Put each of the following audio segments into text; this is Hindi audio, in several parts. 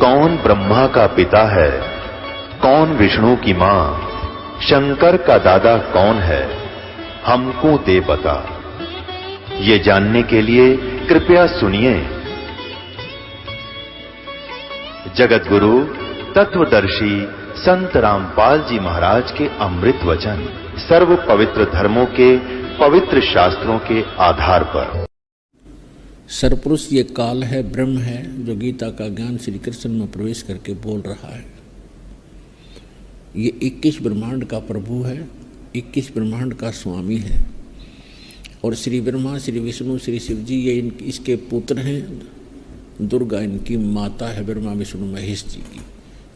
कौन ब्रह्मा का पिता है, कौन विष्णु की मां, शंकर का दादा कौन है, हमको दे बता। ये जानने के लिए कृपया सुनिए। जगत गुरु तत्वदर्शी संत रामपाल जी महाराज के अमृत वचन सर्व पवित्र धर्मों के पवित्र शास्त्रों के आधार पर। सरपुरुष ये काल है, ब्रह्म है, जो गीता का ज्ञान श्री कृष्ण में प्रवेश करके बोल रहा है। ये 21 ब्रह्मांड का प्रभु है, 21 ब्रह्मांड का स्वामी है। और श्री ब्रह्मा, श्री विष्णु, श्री शिव जी ये इसके पुत्र हैं। दुर्गा इनकी माता है, ब्रह्मा विष्णु महेश जी की,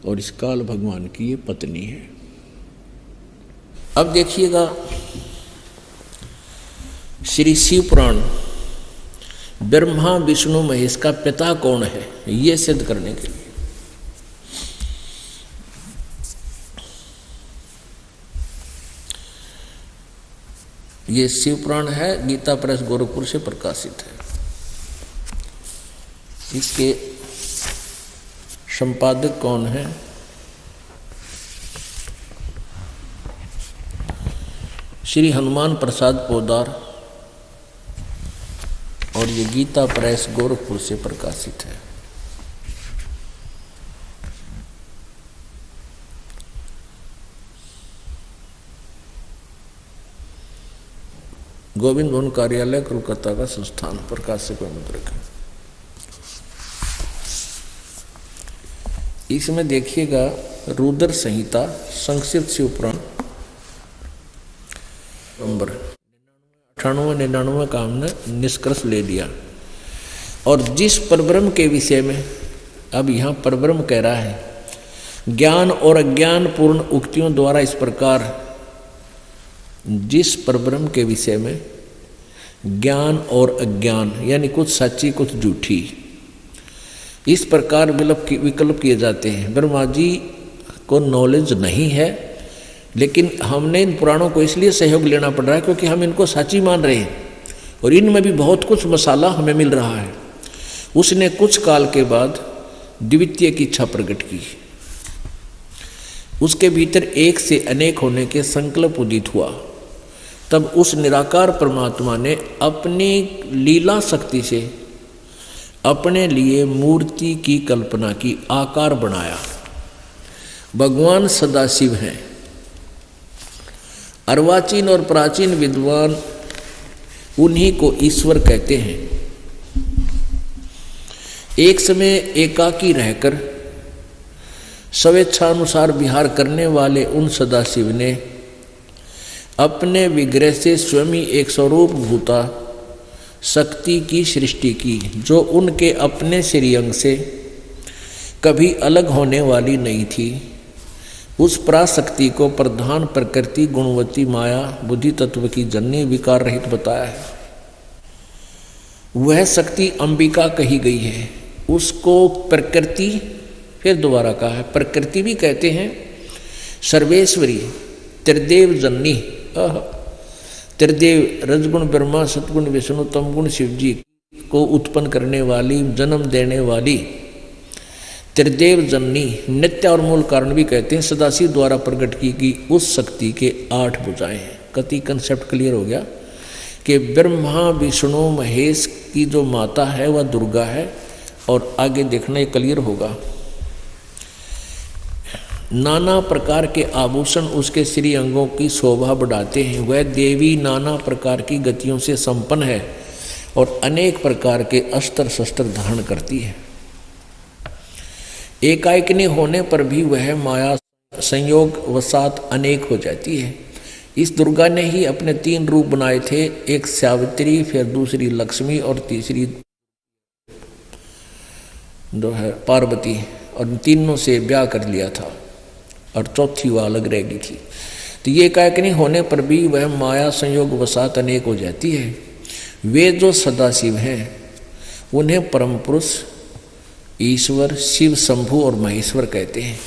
और इस काल भगवान की ये पत्नी है। अब देखिएगा श्री शिव पुराण ब्रह्मा विष्णु महेश का पिता कौन है, ये सिद्ध करने के लिए ये शिव पुराण है, गीता प्रेस गोरखपुर से प्रकाशित है। इसके संपादक कौन है? श्री हनुमान प्रसाद पोदार, और ये गीता प्रेस गोरखपुर से प्रकाशित है। गोविंद भवन कार्यालय कोलकाता का संस्थान, प्रकाशक मुद्रक है। इसमें देखिएगा रुद्र संहिता संक्षिप्त शिव पुराण नंबर 98-99 का हमने निष्कर्ष ले लिया। और जिस परब्रह्म के विषय में अब यहाँ परब्रह्म कह रहा है, ज्ञान और अज्ञान पूर्ण उक्तियों द्वारा इस प्रकार जिस परब्रह्म के विषय में ज्ञान और अज्ञान यानी कुछ सच्ची कुछ झूठी इस प्रकार विकल्प किए जाते हैं। ब्रह्मा जी को नॉलेज नहीं है, लेकिन हमने इन पुराणों को इसलिए सहयोग लेना पड़ रहा है क्योंकि हम इनको सच्ची मान रहे हैं और इनमें भी बहुत कुछ मसाला हमें मिल रहा है। उसने कुछ काल के बाद द्वितीय की इच्छा प्रकट की, उसके भीतर एक से अनेक होने के संकल्प उदित हुआ। तब उस निराकार परमात्मा ने अपनी लीला शक्ति से अपने लिए मूर्ति की कल्पना की, आकार बनाया। भगवान सदाशिव हैं। अर्वाचीन और प्राचीन विद्वान उन्हीं को ईश्वर कहते हैं। एक समय एकाकी रहकर स्वेच्छानुसार विहार करने वाले उन सदाशिव ने अपने विग्रह से स्वयं ही एक स्वरूप भूता शक्ति की सृष्टि की, जो उनके अपने श्रीअंग से कभी अलग होने वाली नहीं थी। उस पराशक्ति को प्रधान प्रकृति गुणवती माया बुद्धि तत्व की जननी विकार रहित बताया है। वह शक्ति अंबिका कही गई है। उसको प्रकृति, फिर दोबारा कहा है, प्रकृति भी कहते हैं। सर्वेश्वरी, त्रिदेव जननी, त्रिदेव रजगुण ब्रह्मा, सतगुण विष्णु, तमगुण शिव जी को उत्पन्न करने वाली, जन्म देने वाली त्रिदेव जननी, नित्य और मूल कारण भी कहते हैं। सदाशिव द्वारा प्रकट की गई उस शक्ति के 8 भुजाएं हैं। कति कंसेप्ट क्लियर हो गया कि ब्रह्मा विष्णु महेश की जो माता है वह दुर्गा है। और आगे देखना ये क्लियर होगा। नाना प्रकार के आभूषण उसके श्री अंगों की शोभा बढ़ाते हैं। वह देवी नाना प्रकार की गतियों से संपन्न है और अनेक प्रकार के अस्त्र शस्त्र धारण करती है। एकाएकनी होने पर भी वह माया संयोग वसात अनेक हो जाती है। इस दुर्गा ने ही अपने 3 रूप बनाए थे, एक सावित्री, फिर दूसरी लक्ष्मी और तीसरी जो है पार्वती, और तीनों से ब्याह कर लिया था और चौथी वह अलग रह गई थी। तो ये एकाएकनी होने पर भी वह माया संयोग वसात अनेक हो जाती है। वे जो सदाशिव हैं उन्हें परम पुरुष, ईश्वर, शिव, शंभु और महेश्वर कहते हैं।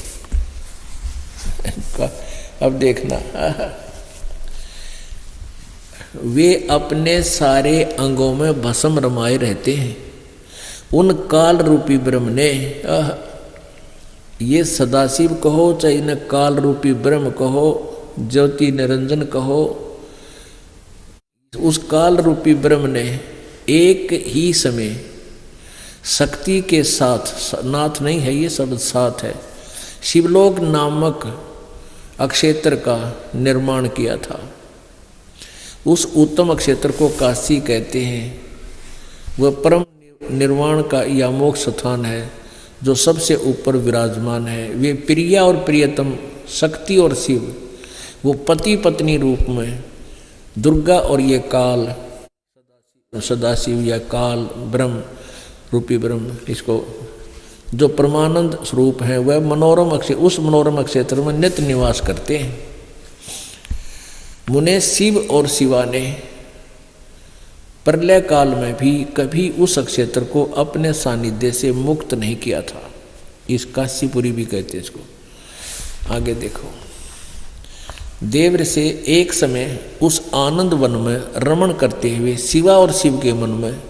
अब देखना, वे अपने सारे अंगों में भस्म रमाए रहते हैं। उन काल रूपी ब्रह्म ने ये सदाशिव कहो चाहे इन्हें काल रूपी ब्रह्म कहो, ज्योति निरंजन कहो, उस काल रूपी ब्रह्म ने एक ही समय शक्ति के साथ, नाथ नहीं है ये शब्द, साथ है, शिवलोक नामक अक्षेत्र का निर्माण किया था। उस उत्तम अक्षेत्र को काशी कहते हैं। वह परम निर्वाण का या मोक्ष स्थान है जो सबसे ऊपर विराजमान है। वे प्रिया और प्रियतम शक्ति और शिव, वो पति पत्नी रूप में दुर्गा और ये काल सदाशिव या काल ब्रह्म रूपी ब्रह्म, इसको जो परमानंद स्वरूप है वह मनोरम अक्षेत्र, उस मनोरम क्षेत्र में नित्य निवास करते हैं। मुने शिव और शिवा ने प्रलय काल में भी कभी उस क्षेत्र को अपने सानिध्य से मुक्त नहीं किया था। इस काशीपुरी भी कहते हैं इसको। आगे देखो, देव से एक समय उस आनंद वन में रमण करते हुए शिवा और शिव के मन में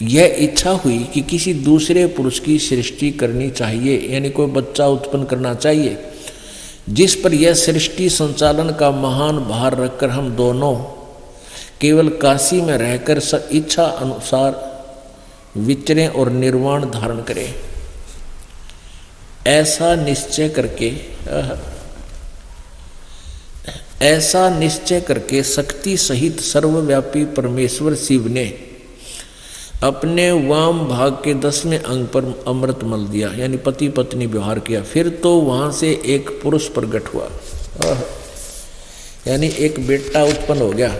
यह इच्छा हुई कि किसी दूसरे पुरुष की सृष्टि करनी चाहिए, यानी कोई बच्चा उत्पन्न करना चाहिए, जिस पर यह सृष्टि संचालन का महान भार रखकर हम दोनों केवल काशी में रहकर इच्छा अनुसार विचरें और निर्वाण धारण करें। ऐसा निश्चय करके शक्ति सहित सर्वव्यापी परमेश्वर शिव ने अपने वाम भाग के 10वें अंग पर अमृत मल दिया, यानी पति पत्नी व्यवहार किया। फिर तो वहां से एक पुरुष प्रकट हुआ, यानी एक बेटा उत्पन्न हो गया।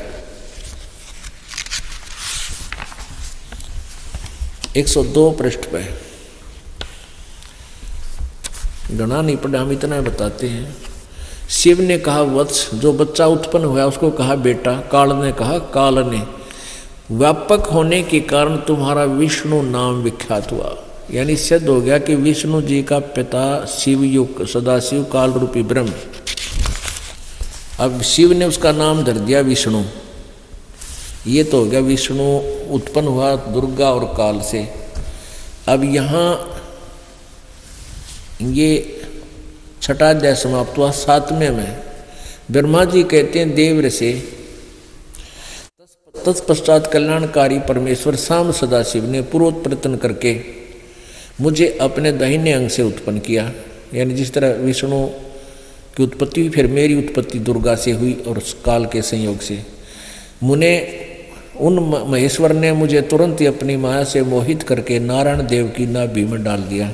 102 पृष्ठ पे, गणा नहीं पड़ा, हम इतना बताते हैं। शिव ने कहा वत्स, जो बच्चा उत्पन्न हुआ उसको कहा बेटा। काल ने कहा, काल ने, व्यापक होने के कारण तुम्हारा विष्णु नाम विख्यात हुआ, यानी सिद्ध हो गया कि विष्णु जी का पिता शिव युग सदाशिव काल रूपी ब्रह्म। अब शिव ने उसका नाम धर दिया विष्णु। ये तो हो गया विष्णु उत्पन्न हुआ दुर्गा और काल से। अब यहाँ ये छठा अध्याय समाप्त हुआ। 7वें में ब्रह्मा जी कहते हैं देव से, तत्पश्चात कल्याणकारी परमेश्वर शाम सदाशिव ने पूर्वोत्प्रतन करके मुझे अपने दाहिने अंग से उत्पन्न किया, यानी जिस तरह विष्णु की उत्पत्ति हुई फिर मेरी उत्पत्ति दुर्गा से हुई और काल के संयोग से। मुने उन महेश्वर ने मुझे तुरंत ही अपनी माया से मोहित करके नारायण देव की नाभि में डाल दिया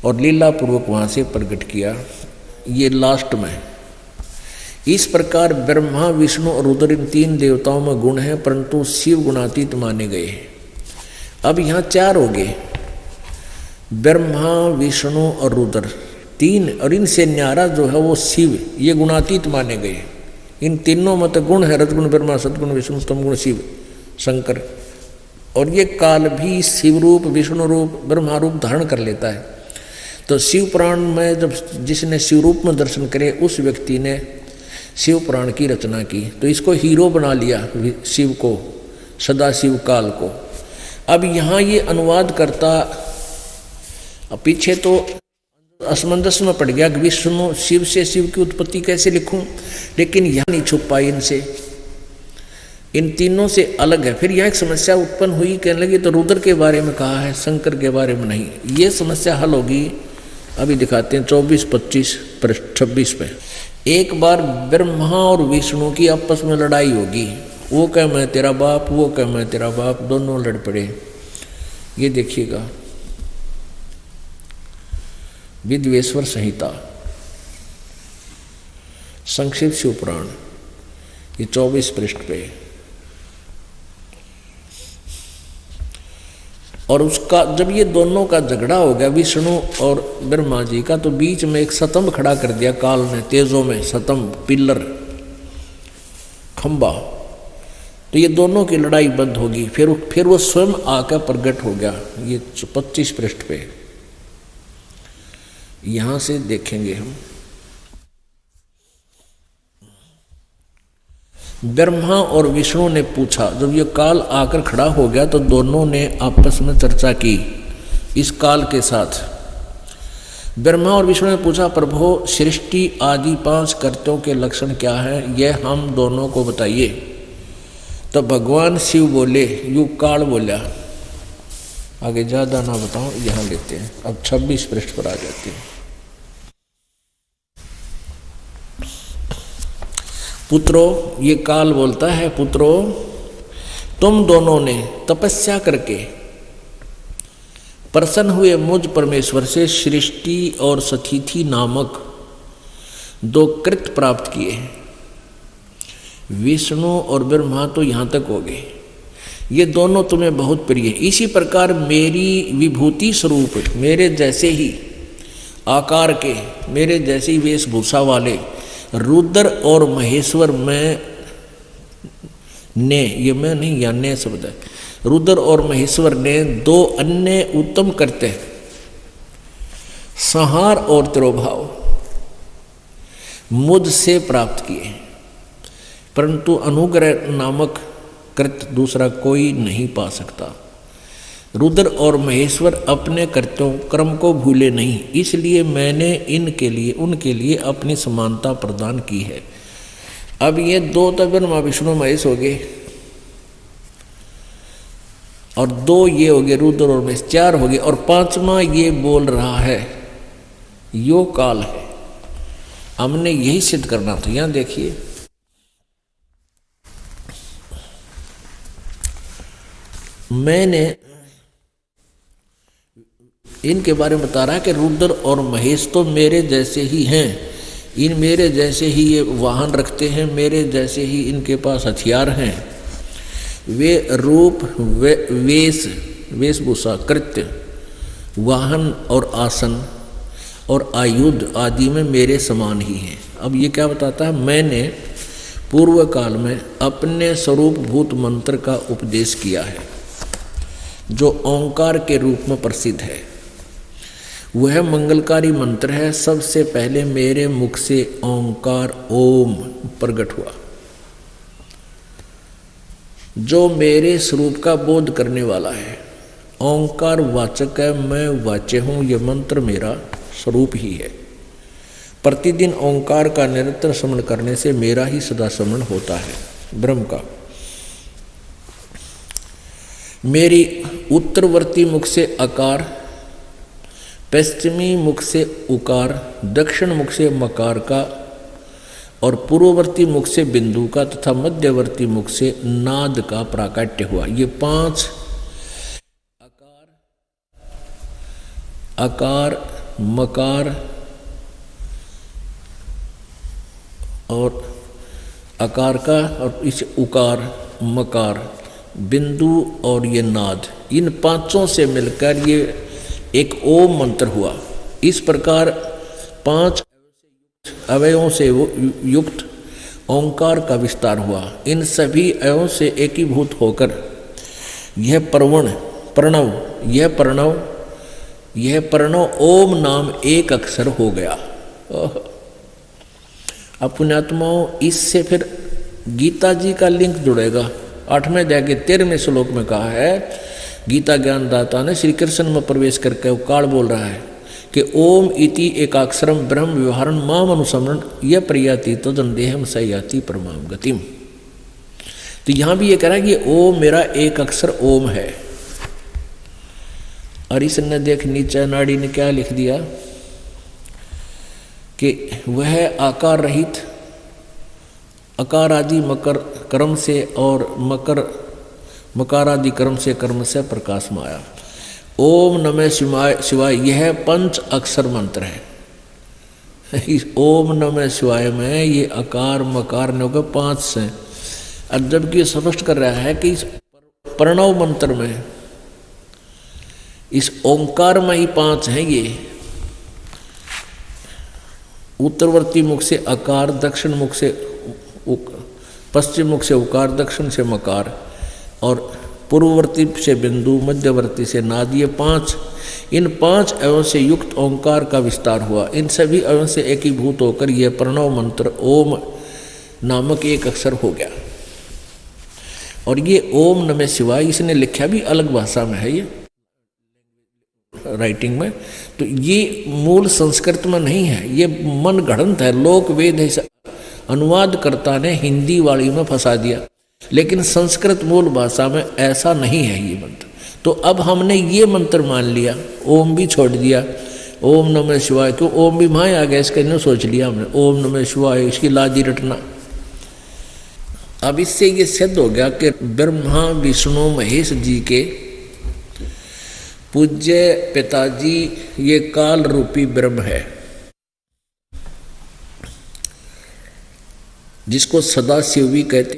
और लीला पूर्वक वहाँ से प्रकट किया। ये लास्ट में इस प्रकार ब्रह्मा विष्णु और रुद्र इन 3 देवताओं में गुण हैं, परंतु शिव गुणातीत माने गए हैं। अब यहाँ 4 हो गए, ब्रह्मा विष्णु और रुद्र 3, और इनसे न्यारा जो है वो शिव, ये गुणातीत माने गए। इन तीनों में तो गुण है, रजगुण ब्रह्मा, सदगुण विष्णु, तमगुण शिव शंकर। और ये काल भी शिव रूप विष्णु रूप ब्रह्मा रूप धारण कर लेता है। तो शिव पुराण में जब जिसने शिव रूप में दर्शन करे उस व्यक्ति ने शिव पुराण की रचना की, तो इसको हीरो बना लिया शिव को, सदाशिव काल को। अब यहाँ ये अनुवाद करता, पीछे तो असमंजस में पड़ गया कि विष्णु शिव से शिव की उत्पत्ति कैसे लिखूं, लेकिन यहाँ नहीं छुप पाई इनसे, इन तीनों से अलग है। फिर यहाँ एक समस्या उत्पन्न हुई, कहने लगी तो रुद्र के बारे में कहा है, शंकर के बारे में नहीं। ये समस्या हल होगी, अभी दिखाते हैं 24, 25, 26 पे। एक बार ब्रह्मा और विष्णु की आपस में लड़ाई होगी, वो कह मैं तेरा बाप, वो कह मैं तेरा बाप, दोनों लड़ पड़े। ये देखिएगा विद्वेश्वर संहिता संक्षिप्त शिव पुराण, ये 24 पृष्ठ पे। और उसका जब ये दोनों का झगड़ा हो गया विष्णु और ब्रह्मा जी का, तो बीच में एक स्तंभ खड़ा कर दिया काल ने, तेजों में स्तंभ, पिलर, खंबा। तो ये दोनों की लड़ाई बंद होगी। फिर वो स्वयं आकर प्रकट हो गया। ये 25 पृष्ठ पे यहां से देखेंगे हम। ब्रह्मा और विष्णु ने पूछा, जब ये काल आकर खड़ा हो गया तो दोनों ने आपस में चर्चा की इस काल के साथ। ब्रह्मा और विष्णु ने पूछा, प्रभु सृष्टि आदि 5 कर्तों के लक्षण क्या है, यह हम दोनों को बताइए। तो भगवान शिव बोले, युग काल बोला। आगे ज्यादा ना बताऊं, यहां लेते हैं। अब 26 पृष्ठ पर आ जाते हैं। पुत्रों, ये काल बोलता है, पुत्रों तुम दोनों ने तपस्या करके प्रसन्न हुए मुझ परमेश्वर से सृष्टि और सतिथि नामक 2 कृत्य प्राप्त किए हैं। विष्णु और ब्रह्मा तो यहाँ तक हो गए, ये दोनों तुम्हें बहुत प्रिय है। इसी प्रकार मेरी विभूति स्वरूप, मेरे जैसे ही आकार के, मेरे जैसी वेशभूषा वाले रुद्र और महेश्वर ने, ये मैं नहीं, या ने शब्द है, रुद्र और महेश्वर ने 2 अन्य उत्तम करते, संहार और तिरोभाव, मुझसे प्राप्त किए, परंतु अनुग्रह नामक कृत्य दूसरा कोई नहीं पा सकता। रुद्र और महेश्वर अपने कर्तव्यों कर्म को भूले नहीं, इसलिए मैंने इनके लिए उनके लिए अपनी समानता प्रदान की है। अब ये 2 तो ब्रह्मा विष्णु महेश हो गए, और 2 ये हो गए रुद्र और महेश, 4 हो गए, और 5वां ये बोल रहा है, यो काल है। हमने यही सिद्ध करना था। यहां देखिए, मैंने इनके बारे में बता रहा है कि रुद्र और महेश तो मेरे जैसे ही हैं, इन मेरे जैसे ही ये वाहन रखते हैं, मेरे जैसे ही इनके पास हथियार हैं। वे रूप, वेशभूषा, कृत्य, वाहन और आसन और आयुध आदि में मेरे समान ही हैं। अब ये क्या बताता है, मैंने पूर्व काल में अपने स्वरूप भूत मंत्र का उपदेश किया है, जो ओंकार के रूप में प्रसिद्ध है। वह मंगलकारी मंत्र है। सबसे पहले मेरे मुख से ओंकार ओम प्रकट हुआ, जो मेरे स्वरूप का बोध करने वाला है। ओंकार वाचक है, मैं वाच्य हूँ। यह मंत्र मेरा स्वरूप ही है। प्रतिदिन ओंकार का निरंतर स्मरण करने से मेरा ही सदा स्मरण होता है, ब्रह्म का। मेरी उत्तरवर्ती मुख से अकार, पश्चिमी मुख से उकार, दक्षिण मुख से मकार का और पूर्ववर्ती मुख से बिंदु का तथा मध्यवर्ती मुख से नाद का प्राकट्य हुआ। ये 5 अकार, मकार और अकार का, और इस उकार, मकार, बिंदु और ये नाद, इन 5 से मिलकर ये एक ओम मंत्र हुआ। इस प्रकार 5 अवयवों से युक्त ओंकार का विस्तार हुआ। इन सभी अवयवों से एकीभूत होकर यह प्रणव ओम नाम एक अक्षर हो गया। अब पुण्यात्माओं, इससे फिर गीता जी का लिंक जुड़ेगा। 8वें अध्याय के 13वें श्लोक में कहा है, गीता ज्ञानदाता ने श्री कृष्ण में प्रवेश करके काल बोल रहा है कि ओम इति एकाक्षरम ब्रह्म व्यवहारन माम अनुसमरण यह प्रयाति तदन देहम सयाति परमाम गतिम। तो यहां भी ये कह रहा है कि ओम मेरा एक अक्षर ओम है। और इसने देख नीचे नाड़ी ने क्या लिख दिया कि वह आकार रहित, अकार आदि मकर कर्म से और मकारादि कर्म से कर्म से प्रकाश में आया। ओम नमः शिवाय यह 5 अक्षर मंत्र है। इस ओम नमः शिवाय में ये अकार मकार ने होकर 5 से, और जबकि स्पष्ट कर रहा है कि इस प्रणव मंत्र में, इस ओंकार में ही 5 हैं। ये उत्तरवर्ती मुख से अकार, दक्षिण मुख से पश्चिम मुख से उकार, दक्षिण से मकार और पूर्ववर्ती से बिंदु, मध्यवर्ती से नाद, ये 5, इन 5 अवयवों से युक्त ओंकार का विस्तार हुआ। इन सभी अवयवों से एकीभूत होकर यह प्रणव मंत्र ओम नामक एक अक्षर हो गया। और ये ओम नमः शिवाय इसने लिखा भी अलग भाषा में है, ये राइटिंग में, तो ये मूल संस्कृत में नहीं है, ये मन गढ़ंत है, लोक वेद है। अनुवादकर्ता ने हिंदी वाली में फंसा दिया, लेकिन संस्कृत मूल भाषा में ऐसा नहीं है ये मंत्र। तो अब हमने ये मंत्र मान लिया, ओम भी छोड़ दिया, ओम नमः शिवाय, क्यों ओम भी वहाँ आ गया, इसके नहीं सोच लिया हमने ओम नमः शिवाय, इसकी लाज ही रटना। अब इससे ये सिद्ध हो गया कि ब्रह्मा विष्णु महेश जी के पूज्य पिताजी ये काल रूपी ब्रह्म है, जिसको सदाशिव भी कहते।